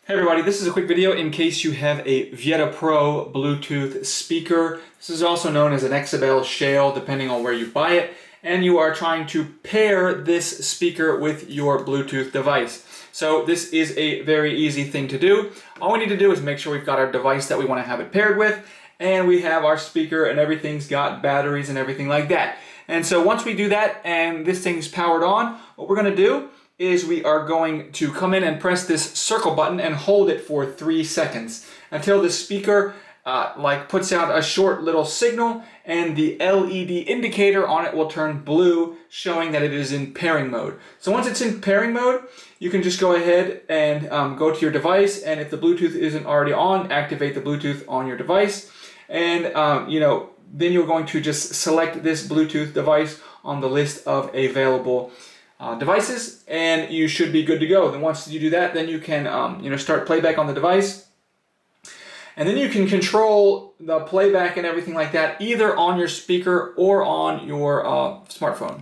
Hey everybody, this is a quick video in case you have a Vieta Pro Bluetooth speaker. This is also known as an exibel shale, depending on where you buy it, and you are trying to pair this speaker with your Bluetooth device. So this is a very easy thing to do. All we need to do is make sure we've got our device that we want to have it paired with, and we have our speaker and everything's got batteries and everything like that. And so once we do that and this thing's powered on, what we're going to do is we are going to come in and press this circle button and hold it for 3 seconds until the speaker puts out a short little signal, and the LED indicator on it will turn blue, showing that it is in pairing mode. So once it's in pairing mode, you can just go ahead and go to your device, and if the Bluetooth isn't already on, activate the Bluetooth on your device, and then you're going to just select this Bluetooth device on the list of available devices, and you should be good to go. Then once you do that, then you can start playback on the device, and then you can control the playback and everything like that either on your speaker or on your smartphone.